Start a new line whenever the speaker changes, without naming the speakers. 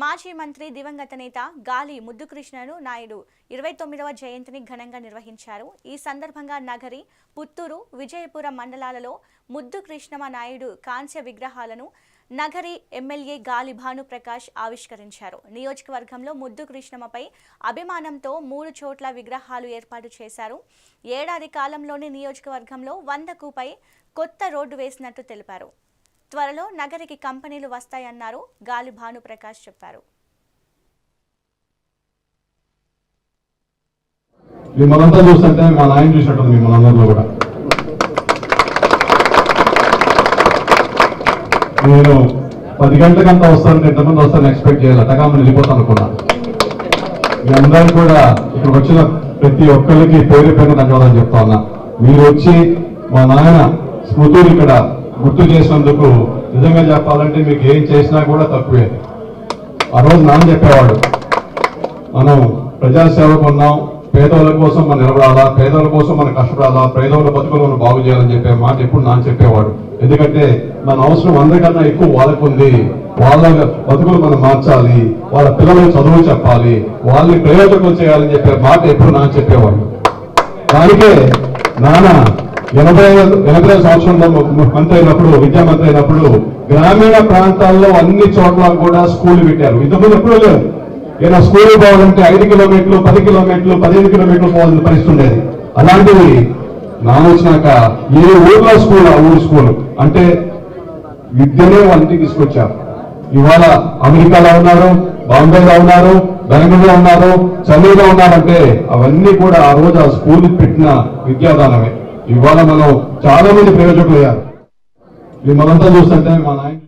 మాజీ మంత్రి దివంగత నేత గాలి ముద్దుకృష్ణను నాయుడు 29వ జయంతిని ఘనంగా నిర్వహించారు. ఈ సందర్భంగా నగరి, పుత్తూరు, విజయపురం మండలాలలో ముద్దుకృష్ణమ నాయుడు కాంస్య విగ్రహాలను నగరి ఎమ్మెల్యే గాలి భానుప్రకాష్ ఆవిష్కరించారు. నియోజకవర్గంలో ముద్దుకృష్ణమపై అభిమానంతో 3 చోట్ల విగ్రహాలు ఏర్పాటు చేశారు. ఏడాది కాలంలోనే నియోజకవర్గంలో 100కు పై కొత్త రోడ్డు వేసినట్టు తెలిపారు. త్వరలో నగరికి కంపెనీలు వస్తాయన్నారు గాలి భానుప్రకాష్ చెప్పారు.
మిమ్మల్ని చూస్తుంటే మా నాయన చూసినట్టుంది మిమ్మల్ని కూడా. నేను 10 గంటలకంతా వస్తాను, ఎంతమంది వస్తాను ఎక్స్పెక్ట్ చేయాలి, టకామని వెళ్ళిపోతాను అనుకున్నా. మీ అందరూ కూడా ఇక్కడికి వచ్చిన ప్రతి ఒక్కరికి పేరు పేరు ధన్యవాదాలు చెప్తా ఉన్నా. మీరు వచ్చి మా నాయన స్మృతులు ఇక్కడ గుర్తు చేసినందుకు నిజంగా చెప్పాలంటే మీకు ఏం చేసినా కూడా తక్కువే. ఆ రోజు నాన్న చెప్పేవాడు, మనం ప్రజాసేవకు ఉన్నాం, పేదల కోసం మనం నిలబడాలా, పేదల కోసం మనం కష్టపడాలా, పేదల బతుకులు మనం బాగు చేయాలని చెప్పే మాట ఎప్పుడు నాన్న చెప్పేవాడు. ఎందుకంటే మన అవసరం అందరికన్నా ఎక్కువ వాళ్ళకు ఉంది. వాళ్ళ బతుకులు మనం మార్చాలి, వాళ్ళ పిల్లలకు చదువు చెప్పాలి, వాళ్ళని ప్రయోజకులు చేయాలని చెప్పే మాట ఎప్పుడు నాన్న చెప్పేవాడు. దానికే నాన్న 80 సంవత్సరంలో మంత్రి అయినప్పుడు, విద్యామంత్రి అయినప్పుడు గ్రామీణ ప్రాంతాల్లో అన్ని చోట్ల కూడా స్కూల్ పెట్టారు. ఇంతకుముందు ఎప్పుడు లేదు. ఏదైనా స్కూల్ పోవాలంటే 5 కిలోమీటర్లు, 10 కిలోమీటర్లు, 15 కిలోమీటర్లు పోవాల్సిన పరిస్థితి ఉండేది. అలాంటివి నాన్న వచ్చినాక ఏ ఊర్లో స్కూల్ ఆ ఊరు స్కూల్ అంటే విద్యనే వాళ్ళకి తీసుకొచ్చారు. ఇవాళ అమెరికాలో ఉన్నారు, బాంబేలో ఉన్నారు, బెంగళూరులో ఉన్నారు, చెన్నైలో ఉన్నారంటే అవన్నీ కూడా ఆ రోజు ఆ స్కూల్ పెట్టిన విద్యాదానమే. ఇవాళ మనం చాలా మంది ప్రయోజకులు అయ్యారు. మిమ్మల్ని చూస్తుంటే మా నాయన